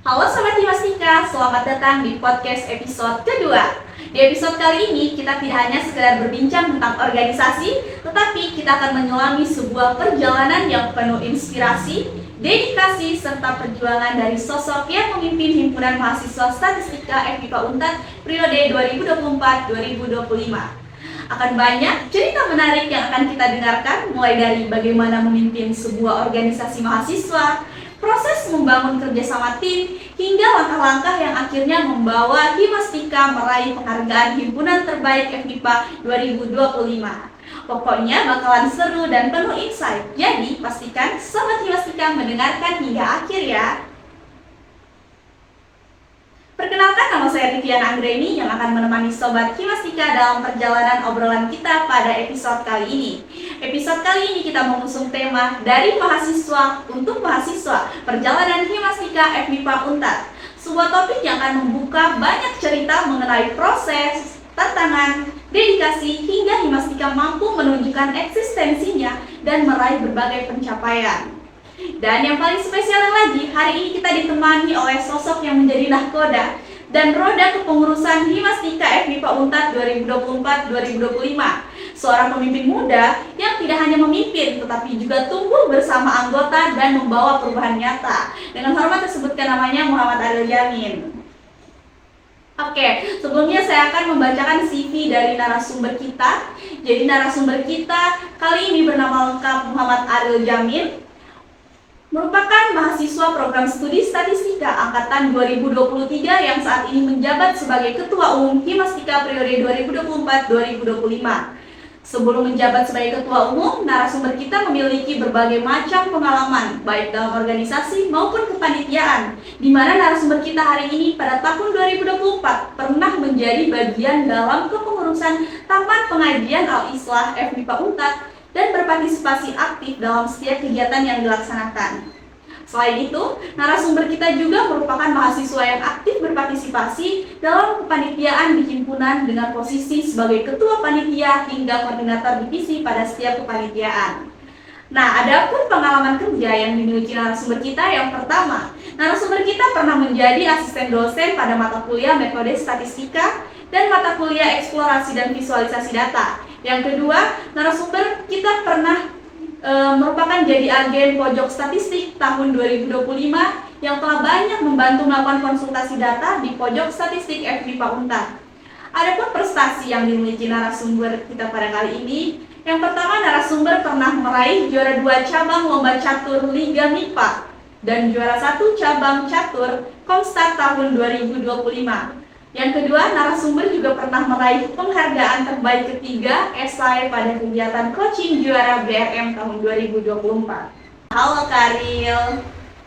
Halo Sobat Himastika, selamat datang di podcast episode kedua. Di episode kali ini kita tidak hanya sekedar berbincang tentang organisasi, tetapi kita akan menyelami sebuah perjalanan yang penuh inspirasi, dedikasi, serta perjuangan dari sosok yang memimpin Himpunan Mahasiswa Statistika FMIPA Unpad periode 2024-2025. Akan banyak cerita menarik yang akan kita dengarkan, mulai dari bagaimana memimpin sebuah organisasi mahasiswa, proses membangun kerjasama tim, hingga langkah-langkah yang akhirnya membawa Himastika meraih penghargaan Himpunan Terbaik FMIPA 2025. Pokoknya bakalan seru dan penuh insight, jadi pastikan Sobat Himastika mendengarkan hingga akhir ya. Perkenalkan, nama saya Vivian Anggreni yang akan menemani Sobat Himastika dalam perjalanan obrolan kita pada episode kali ini. Episode kali ini kita mengusung tema dari mahasiswa untuk mahasiswa, perjalanan Himastika FMIPA Unpad. Sebuah topik yang akan membuka banyak cerita mengenai proses, tantangan, dedikasi hingga Himastika mampu menunjukkan eksistensinya dan meraih berbagai pencapaian. Dan yang paling spesial lagi, hari ini kita ditemani oleh sosok yang menjadi nahkoda dan roda kepengurusan Himastika FMIPA Unpad 2024-2025. Seorang pemimpin muda yang tidak hanya memimpin, tetapi juga tumbuh bersama anggota dan membawa perubahan nyata. Dengan hormat disebutkan namanya Muhammad Aril Jamin. Oke, sebelumnya saya akan membacakan CV dari narasumber kita. Jadi narasumber kita kali ini bernama lengkap Muhammad Aril Jamin, merupakan mahasiswa program studi statistika angkatan 2023 yang saat ini menjabat sebagai Ketua Umum Himastika periode 2024-2025. Sebelum menjabat sebagai Ketua Umum, narasumber kita memiliki berbagai macam pengalaman, baik dalam organisasi maupun kepanitiaan, di mana narasumber kita hari ini pada tahun 2024 pernah menjadi bagian dalam kepengurusan Taman Pengajian Al-Islah FMIPA Unpad dan berpartisipasi aktif dalam setiap kegiatan yang dilaksanakan. Selain itu, narasumber kita juga merupakan mahasiswa yang aktif berpartisipasi dalam kepanitiaan di himpunan dengan posisi sebagai ketua panitia hingga koordinator divisi pada setiap kepanitiaan. Nah, adapun pengalaman kerja yang dimiliki narasumber kita, yang pertama, narasumber kita pernah menjadi asisten dosen pada mata kuliah metode statistika dan mata kuliah eksplorasi dan visualisasi data. Yang kedua, narasumber kita pernah merupakan jadi agen pojok statistik tahun 2025 yang telah banyak membantu melakukan konsultasi data di pojok statistik FMIPA Unpad. Adapun prestasi yang dimiliki narasumber kita pada kali ini, yang pertama, narasumber pernah meraih juara 2 cabang lomba catur Liga MIPA dan juara 1 cabang catur Komstat tahun 2025. Yang kedua, narasumber juga pernah meraih penghargaan terbaik ketiga esai pada kegiatan coaching juara BRM tahun 2024. Halo Karil.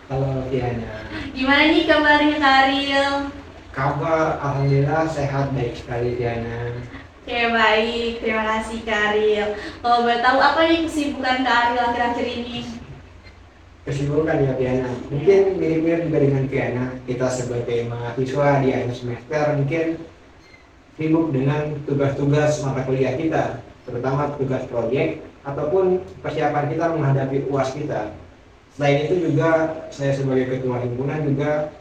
Halo Tiana. Gimana nih kabarnya Karil? Kabar alhamdulillah sehat, baik sekali Tiana. Oke, baik, terima kasih Karil. Kalau boleh tahu apa nih kesibukan Karil akhir-akhir ini? Kesibukan ya Tiana, mungkin mirip-mirip juga dengan Tiana. Kita sebagai mahasiswa di akhir semester mungkin sibuk dengan tugas-tugas mata kuliah kita, terutama tugas proyek ataupun persiapan kita menghadapi UAS kita. Selain itu juga saya sebagai ketua himpunan juga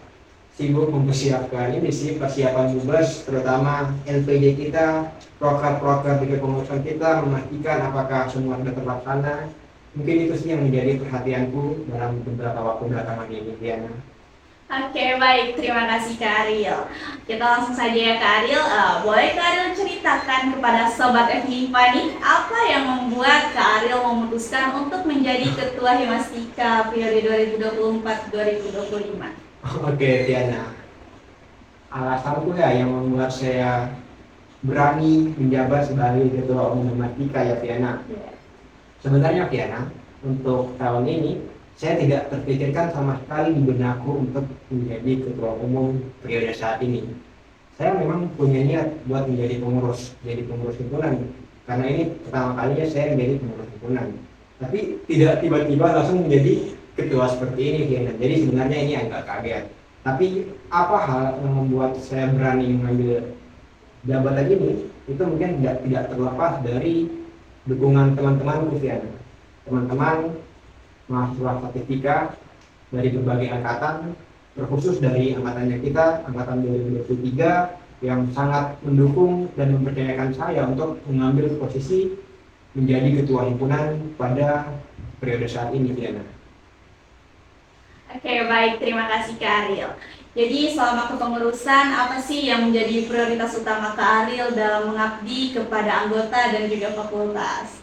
sibuk mempersiapkan ini sih, persiapan tugas, terutama LPD kita, proker-proker di kepengurusan kita, memastikan apakah semua sudah terlaksana. Mungkin itu sih yang menjadi perhatianku dalam beberapa waktu belakangan ini, Tiana. Oke, baik, terima kasih Kak Ariel. Kita langsung saja ya Kak Ariel. Boleh Kak Ariel ceritakan kepada Sobat FMIPA nih, apa yang membuat Kak Ariel memutuskan untuk menjadi Ketua Himastika periode 2024-2025? Oke, Tiana. Alasanku ya yang membuat saya berani menjabat sebagai Ketua Umum Himastika ya Tiana. Sebenarnya Tiana, untuk tahun ini saya tidak terpikirkan sama sekali di benakku untuk menjadi ketua umum periode saat ini. Saya memang punya niat buat menjadi pengurus himpunan, karena ini pertama kalinya saya menjadi pengurus himpunan. Tapi tidak tiba-tiba langsung menjadi ketua seperti ini Tiana. Jadi sebenarnya ini agak kaget. Tapi apa hal yang membuat saya berani mengambil jabatan ini? Itu mungkin tidak terlepas dari dukungan teman-teman Tiana. Teman-teman mahasiswa statistika dari berbagai angkatan terkhusus dari angkatannya kita, angkatan 2023, yang sangat mendukung dan mempercayakan saya untuk mengambil posisi menjadi ketua himpunan pada periode saat ini, Diana. Oke, baik. Terima kasih Kak Ariel. Jadi selama kepengurusan, apa sih yang menjadi prioritas utama Kak Ariel dalam mengabdi kepada anggota dan juga fakultas?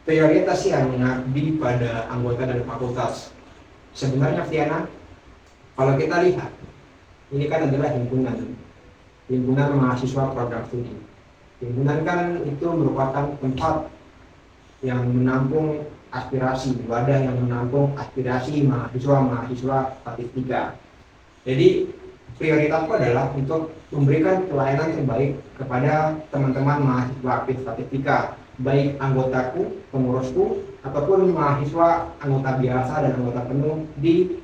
Prioritas yang mengabdi pada anggota dan fakultas. Sebenarnya, Diana, kalau kita lihat, ini kan adalah himpunan mahasiswa program studi. Himpunan kan itu merupakan tempat yang menampung aspirasi, wadah yang menampung aspirasi mahasiswa statistika. Jadi prioritasku adalah untuk memberikan pelayanan terbaik kepada teman-teman mahasiswa aktif statistika, baik anggotaku, pengurusku, ataupun mahasiswa anggota biasa dan anggota penuh di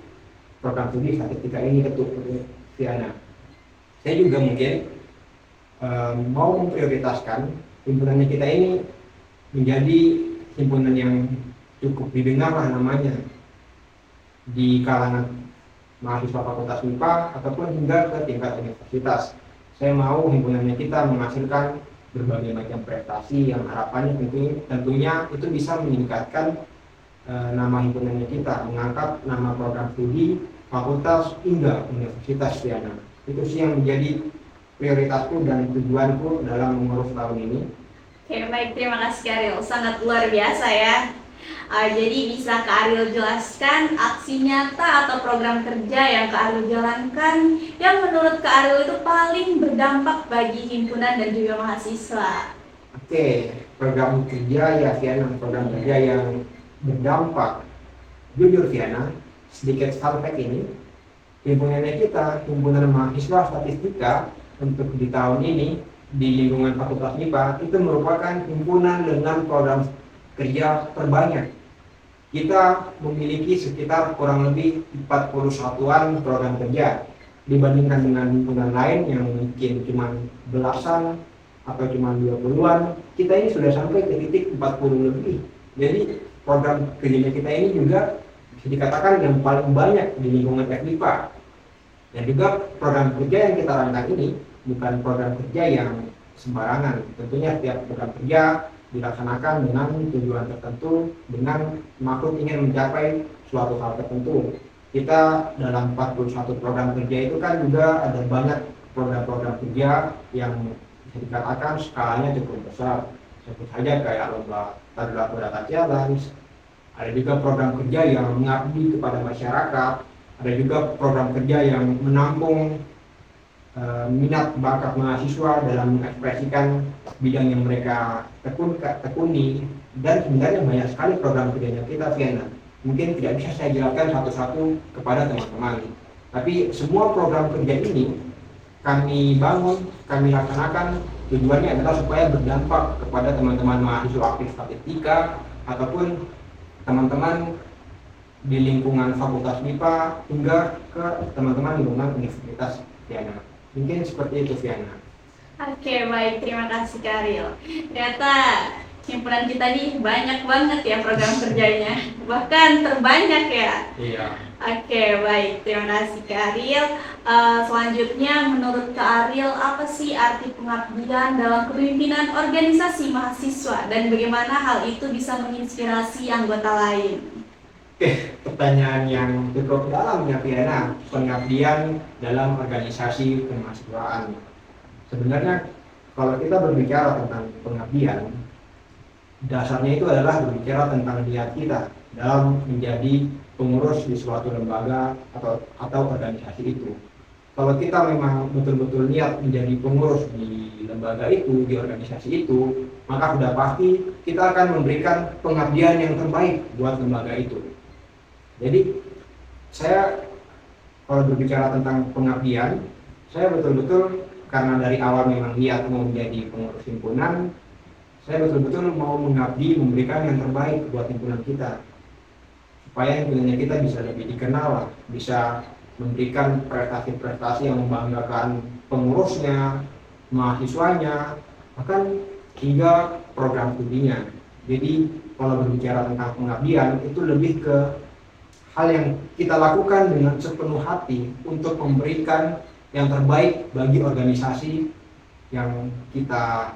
program studi statistika ini, Tiana. Saya juga mungkin mau memprioritaskan himpunannya kita ini menjadi himpunan yang cukup didengar lah namanya di kalangan mahasiswa fakultas MIPA ataupun hingga ke tingkat universitas. Saya mau himpunannya kita menghasilkan berbagai macam prestasi yang harapannya tentunya itu bisa meningkatkan nama himpunannya kita, mengangkat nama program studi, fakultas hingga universitas, Diana. Itu sih yang menjadi prioritasku dan tujuanku dalam mengurus tahun ini. Oke, baik. Terima kasih Kak Ariel. Sangat luar biasa ya. Jadi bisa Kak Ariel jelaskan aksi nyata atau program kerja yang Kak Ariel jalankan yang menurut Kak Ariel itu paling berdampak bagi himpunan dan juga mahasiswa. Oke, program kerja ya Viana, program kerja yang berdampak. Jujur Viana, sedikit fun fact ini, himpunannya kita, himpunan mahasiswa statistika untuk di tahun ini di lingkungan Fakultas MIPA itu merupakan himpunan dengan program kerja terbanyak. Kita memiliki sekitar kurang lebih 41-an program kerja dibandingkan dengan himpunan lain yang mungkin cuma belasan atau cuma 20-an. Kita ini sudah sampai ke titik 40 lebih. Jadi program kerjanya kita ini juga bisa dikatakan yang paling banyak di lingkungan FMIPA. Dan juga program kerja yang kita rancang ini bukan program kerja yang sembarangan. Tentunya setiap program kerja dilaksanakan dengan tujuan tertentu, dengan maksud ingin mencapai suatu hal tertentu. Kita dalam 41 program kerja itu kan juga ada banyak program-program kerja yang bisa dikatakan skalanya cukup besar. Sebut saja kayak lomba Tadulaku Data Challenge, ada juga program kerja yang mengabdi kepada masyarakat, ada juga program kerja yang menampung minat bakat mahasiswa dalam mengekspresikan bidang yang mereka tekuni, dan sebenarnya banyak sekali program kerjanya kita, Viana. Mungkin tidak bisa saya jelaskan satu-satu kepada teman-teman, tapi semua program kerja ini kami bangun, kami laksanakan, tujuannya adalah supaya berdampak kepada teman-teman mahasiswa aktif statistika ataupun teman-teman di lingkungan Fakultas MIPA hingga ke teman-teman di lingkungan Universitas, Viana. Mungkin seperti itu, Viana. Oke, baik. Terima kasih Kak Ariel. Ternyata himpunan kita nih banyak banget ya program kerjanya, bahkan terbanyak ya. Iya. Oke, baik. Terima kasih Kak Ariel. Selanjutnya, menurut Kak Ariel, apa sih arti pengabdian dalam kepemimpinan organisasi mahasiswa dan bagaimana hal itu bisa menginspirasi anggota lain? Oke, pertanyaan yang cukup dalam ya, Viana. Pengabdian dalam organisasi kemahasiswaan. Sebenarnya kalau kita berbicara tentang pengabdian, dasarnya itu adalah berbicara tentang niat kita dalam menjadi pengurus di suatu lembaga atau organisasi itu. Kalau kita memang betul-betul niat menjadi pengurus di lembaga itu, di organisasi itu, maka sudah pasti kita akan memberikan pengabdian yang terbaik buat lembaga itu. Jadi saya kalau berbicara tentang pengabdian, saya betul-betul karena dari awal memang niat mau menjadi pengurus himpunan, saya betul-betul mau mengabdi, memberikan yang terbaik buat himpunan kita, supaya himpunannya kita bisa lebih dikenal, bisa memberikan prestasi-prestasi yang membanggakan pengurusnya, mahasiswanya, bahkan hingga program studinya. Jadi kalau berbicara tentang pengabdian itu lebih ke hal yang kita lakukan dengan sepenuh hati untuk memberikan yang terbaik bagi organisasi yang kita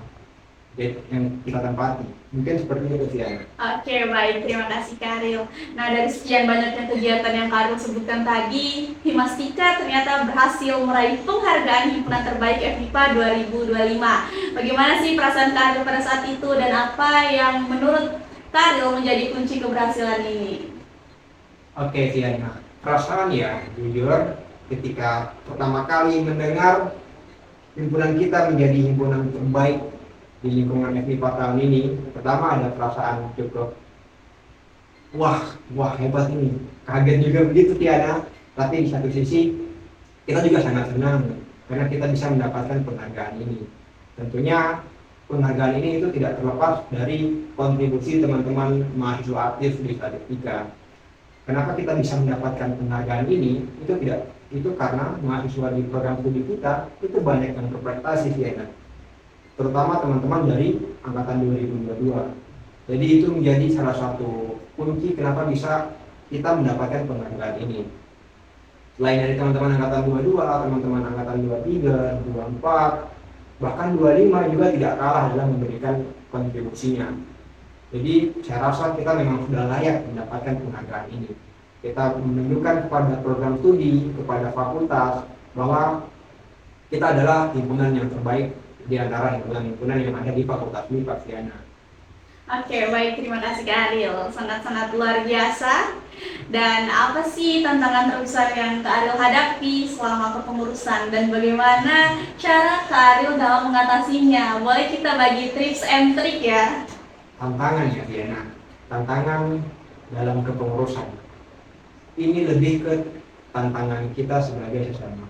tempati. Mungkin seperti itu Fiana. Oke, baik. Terima kasih, Kak Ariel. Nah, dari sekian banyaknya kegiatan yang Kak Ariel sebutkan tadi, Himastika ternyata berhasil meraih penghargaan Himpunan Terbaik FIPA 2025. Bagaimana sih perasaan Kak Ariel pada saat itu dan apa yang menurut Kak Ariel menjadi kunci keberhasilan ini? Oke Fiana, perasaan ya jujur ketika pertama kali mendengar himpunan kita menjadi himpunan terbaik di lingkungan FIPA tahun ini, pertama ada perasaan cukup wah hebat ini, kaget juga begitu Tiana. Tapi di satu sisi kita juga sangat senang karena kita bisa mendapatkan penghargaan ini. Tentunya penghargaan ini itu tidak terlepas dari kontribusi teman-teman mahasiswa aktif di Statistika. Kenapa kita bisa mendapatkan penghargaan ini? Itu karena mahasiswa di program studi kita itu banyak yang berprestasi Tiana. Terutama teman-teman dari angkatan 2022. Jadi itu menjadi salah satu kunci kenapa bisa kita mendapatkan penghargaan ini. Selain dari teman-teman angkatan 22, teman-teman angkatan 23, 24, bahkan 25 juga tidak kalah dalam memberikan kontribusinya. Jadi saya rasa kita memang sudah layak mendapatkan penghargaan ini. Kita menunjukkan kepada program studi, kepada fakultas bahwa kita adalah himpunan yang terbaik di antara himpunan-himpunan yang ada di Fakultas MIPA Fiana. Oke, baik. Terima kasih Kak Ariel. Sangat-sangat luar biasa. Dan apa sih tantangan terbesar yang Kak Ariel hadapi selama kepengurusan dan bagaimana cara Kak Ariel dalam mengatasinya? Boleh kita bagi tips and trik ya? Tantangan ya Fiana, tantangan dalam kepengurusan. Ini lebih ke tantangan kita sebagai sesama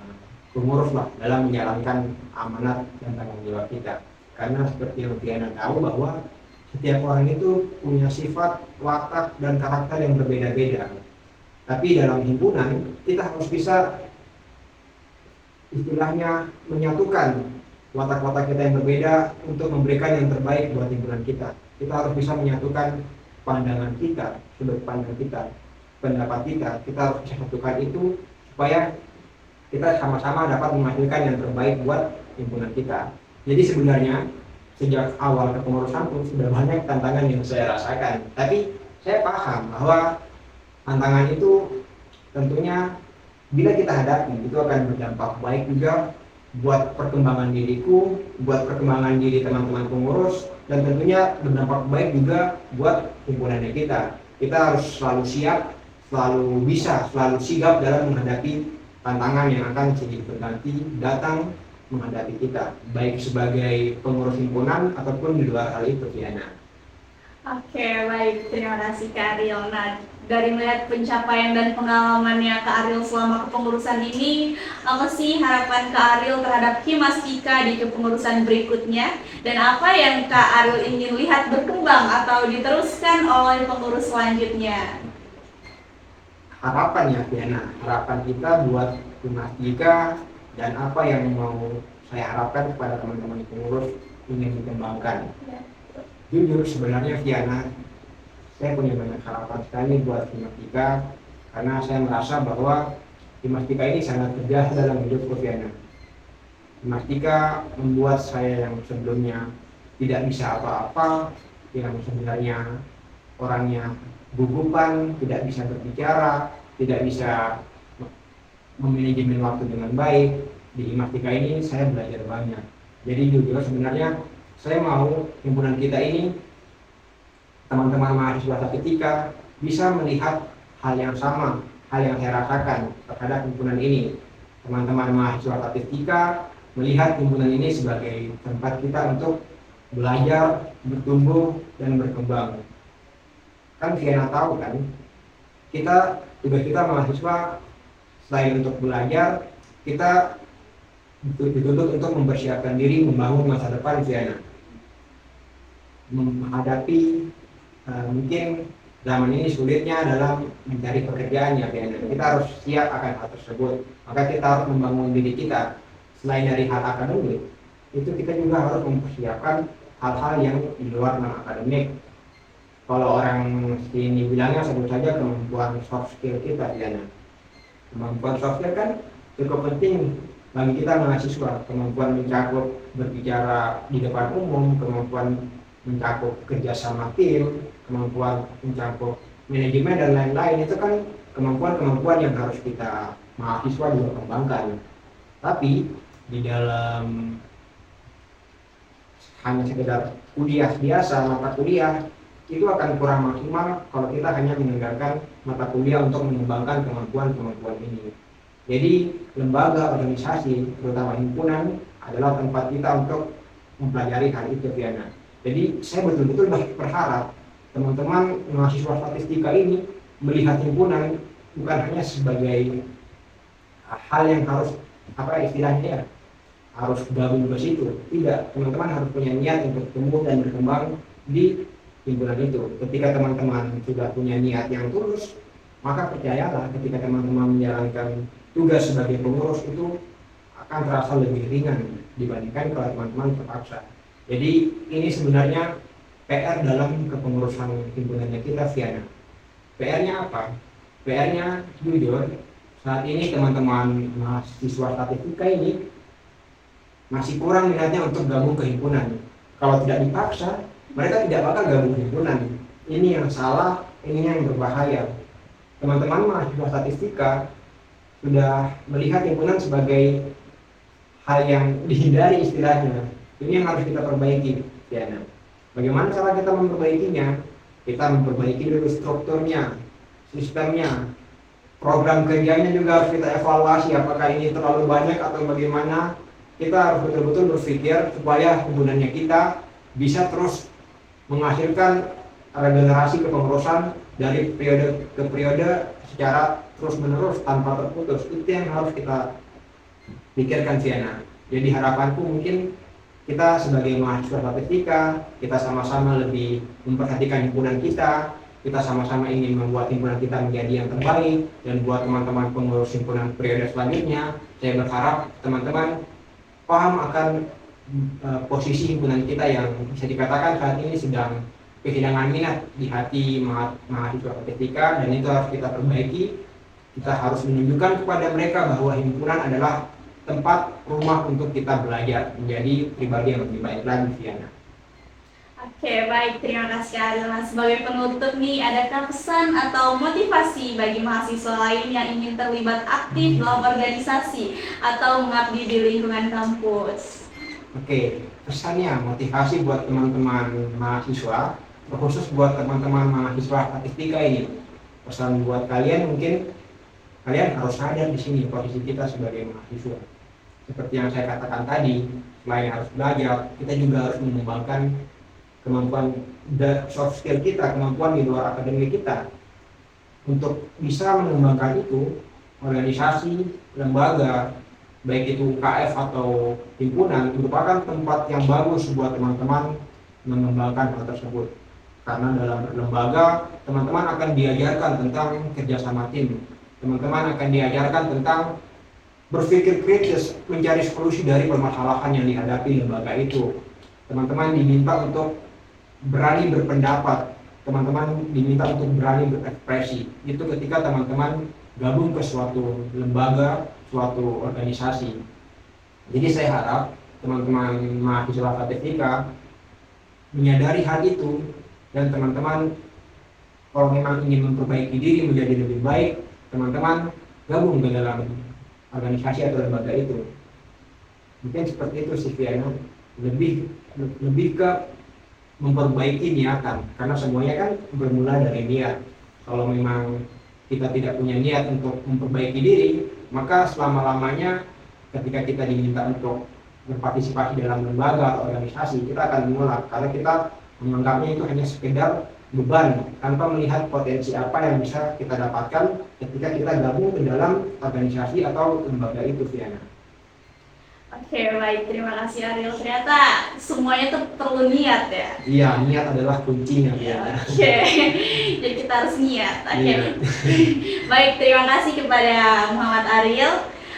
pengurus lah dalam menjalankan amanat dan tanggung jawab kita. Karena seperti yang Fiana tahu bahwa setiap orang itu punya sifat, watak, dan karakter yang berbeda-beda. Tapi dalam himpunan kita harus bisa istilahnya menyatukan watak-watak kita yang berbeda untuk memberikan yang terbaik buat himpunan kita. Kita harus bisa menyatukan pandangan kita, sudut pandang kita, pendapat kita. Kita harus bisa satukan itu supaya kita sama-sama dapat menghasilkan yang terbaik buat himpunan kita. Jadi sebenarnya sejak awal kepengurusan pun sudah banyak tantangan yang saya rasakan. Tapi saya paham bahwa tantangan itu tentunya bila kita hadapi itu akan berdampak baik juga buat perkembangan diriku, buat perkembangan diri teman-teman pengurus, dan tentunya berdampak baik juga buat himpunannya kita. Kita harus selalu siap, selalu bisa, selalu sigap dalam menghadapi tantangan yang akan silih berganti datang menghadapi kita, baik sebagai pengurus himpunan ataupun di luar hal itu, Fiana. Oke, baik. Terima kasih Kak Ariel. Nah, dari melihat pencapaian dan pengalamannya Kak Ariel selama kepengurusan ini, apa sih harapan Kak Ariel terhadap Himastika di kepengurusan berikutnya? Dan apa yang Kak Ariel ingin lihat berkembang atau diteruskan oleh pengurus selanjutnya? Harapan ya Fiana, harapan kita buat Himastika dan apa yang mau saya harapkan kepada teman-teman pengurus ingin dikembangkan. Jujur sebenarnya Fiana, saya punya banyak harapan sekali buat Himastika karena saya merasa bahwa Himastika ini sangat tegas dalam hidupku Fiana. Himastika membuat saya yang sebelumnya tidak bisa apa-apa, yang sebenarnya orangnya gugupan, tidak bisa berbicara, tidak bisa memanajemen waktu dengan baik. Di Himastika ini saya belajar banyak. Jadi jujur sebenarnya saya mau himpunan kita ini, teman-teman mahasiswa Statistika bisa melihat hal yang sama, hal yang saya rasakan terhadap himpunan ini. Teman-teman mahasiswa Statistika melihat himpunan ini sebagai tempat kita untuk belajar, bertumbuh, dan berkembang. Kan Fiana tahu kan, tugas kita mahasiswa selain untuk belajar, kita dituntut untuk mempersiapkan diri membangun masa depan Fiana. Menghadapi mungkin zaman ini sulitnya dalam mencari pekerjaan ya Fiana. Kita harus siap akan hal tersebut. Maka kita harus membangun diri kita. Selain dari hal akademik, itu kita juga harus mempersiapkan hal-hal yang di luar non akademik. Kalau orang sini bilangnya sebut saja kemampuan soft skill kita, Diana. Kemampuan soft skill kan cukup penting bagi kita mahasiswa. Kemampuan mencakup berbicara di depan umum, kemampuan mencakup kerjasama tim, kemampuan mencakup manajemen dan lain-lain. Itu kan kemampuan-kemampuan yang harus kita mahasiswa juga kembangkan. Tapi di dalam hanya sekedar kuliah biasa, mata kuliah itu akan kurang maksimal kalau kita hanya mendengarkan mata kuliah untuk mengembangkan kemampuan-kemampuan ini. Jadi lembaga, organisasi, terutama himpunan adalah tempat kita untuk mempelajari hal itu, Fiana. Jadi saya betul-betul berharap teman-teman mahasiswa statistika ini melihat himpunan bukan hanya sebagai hal yang harus istilahnya ya, harus gabung ke situ. Tidak, teman-teman harus punya niat untuk tumbuh dan berkembang di himpunan itu. Ketika teman-teman sudah punya niat yang tulus, maka percayalah ketika teman-teman menjalankan tugas sebagai pengurus itu akan terasa lebih ringan dibandingkan kalau teman-teman terpaksa. Jadi ini sebenarnya PR dalam kepengurusan himpunannya kita, Fiana. PR-nya apa? PR-nya jujur, saat ini teman-teman mahasiswa statistika ini masih kurang minatnya untuk gabung ke himpunan. Kalau tidak dipaksa, mereka tidak bakal gabung ke himpunan. Ini yang salah, ini yang berbahaya. Teman-teman mahasiswa statistika sudah melihat himpunan sebagai hal yang dihindari istilahnya. Ini yang harus kita perbaiki, Diana. Bagaimana cara kita memperbaikinya? Kita memperbaiki dulu strukturnya, sistemnya, program kerjanya juga harus kita evaluasi apakah ini terlalu banyak atau bagaimana. Kita harus betul-betul berpikir supaya himpunannya kita bisa terus menghasilkan regenerasi kepengurusan dari periode ke periode secara terus-menerus tanpa terputus. Itu yang harus kita pikirkan, Siana. Jadi harapanku mungkin kita sebagai mahasiswa statistika, kita sama-sama lebih memperhatikan himpunan kita sama-sama ingin membuat himpunan kita menjadi yang terbaik. Dan buat teman-teman pengurus himpunan periode selanjutnya, saya berharap teman-teman paham akan posisi himpunan kita yang bisa dikatakan saat ini sedang kehilangan minat di hati mahasiswa statistika, dan itu harus kita perbaiki. Kita harus menunjukkan kepada mereka bahwa himpunan adalah tempat rumah untuk kita belajar menjadi pribadi yang lebih baik lagi, Fiana. Oke, baik, terima kasih Ariel. Nah, sebagai penutup nih, adakah pesan atau motivasi bagi mahasiswa lain yang ingin terlibat aktif dalam organisasi atau mengabdi di lingkungan kampus? Oke, pesannya motivasi buat teman-teman mahasiswa, terkhusus buat teman-teman mahasiswa statistika ini. Pesan buat kalian mungkin kalian harus sadar di sini posisi kita sebagai mahasiswa. Seperti yang saya katakan tadi, selain harus belajar, kita juga harus mengembangkan kemampuan soft skill kita, kemampuan di luar akademik kita. Untuk bisa mengembangkan itu, organisasi, lembaga, baik itu UKF atau himpunan, merupakan tempat yang bagus buat teman-teman mengembangkan hal tersebut. Karena dalam berlembaga, teman-teman akan diajarkan tentang kerjasama tim. Teman-teman akan diajarkan tentang berpikir kritis, mencari solusi dari permasalahan yang dihadapi lembaga itu. Teman-teman diminta untuk berani berpendapat, teman-teman diminta untuk berani berekspresi. Itu ketika teman-teman gabung ke suatu lembaga, suatu organisasi. Jadi saya harap teman-teman mahasiswa statistika menyadari hal itu, dan teman-teman kalau memang ingin memperbaiki diri menjadi lebih baik, teman-teman gabung ke dalam organisasi atau lembaga itu. Mungkin seperti itu sih, Fiana. Lebih ke memperbaiki niatan, karena semuanya kan bermula dari niat. Kalau memang kita tidak punya niat untuk memperbaiki diri, maka selama-lamanya ketika kita diminta untuk berpartisipasi dalam lembaga atau organisasi, kita akan menolak karena kita menganggapnya itu hanya sekedar beban tanpa melihat potensi apa yang bisa kita dapatkan ketika kita gabung ke dalam organisasi atau lembaga itu, Fiana. Oke, baik, terima kasih Ariel. Ternyata semuanya tuh perlu niat ya. Iya, niat adalah kuncinya, Fiana. Oke, jadi kita harus niat. Oke. Iya. Baik, terima kasih kepada Muhammad Ariel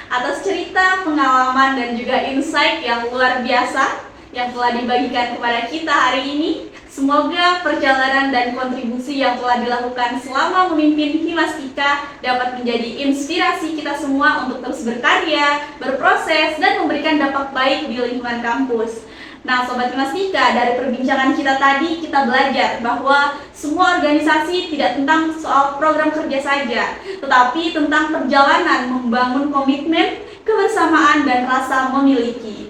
atas cerita, pengalaman, dan juga insight yang luar biasa yang telah dibagikan kepada kita hari ini. Semoga perjalanan dan kontribusi yang telah dilakukan selama memimpin Himastika dapat menjadi inspirasi kita semua untuk terus berkarya, berproses, dan memberikan dampak baik di lingkungan kampus. Nah, Sobat Himastika, dari perbincangan kita tadi, kita belajar bahwa semua organisasi tidak tentang soal program kerja saja, tetapi tentang perjalanan membangun komitmen, kebersamaan, dan rasa memiliki.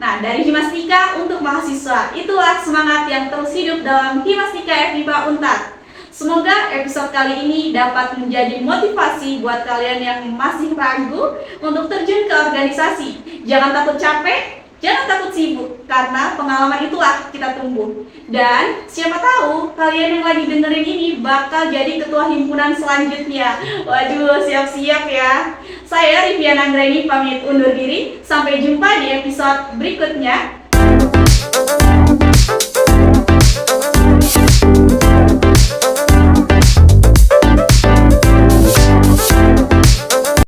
Nah, dari Himastika untuk mahasiswa, itulah semangat yang terus hidup dalam Himastika FIPA Untar. Semoga episode kali ini dapat menjadi motivasi buat kalian yang masih ragu untuk terjun ke organisasi. Jangan takut capek, jangan takut sibuk, karena pengalaman itulah kita tumbuh. Dan siapa tahu kalian yang lagi dengerin ini bakal jadi ketua himpunan selanjutnya. Waduh, siap-siap ya. Saya Riviana Anggraini pamit undur diri. Sampai jumpa di episode berikutnya.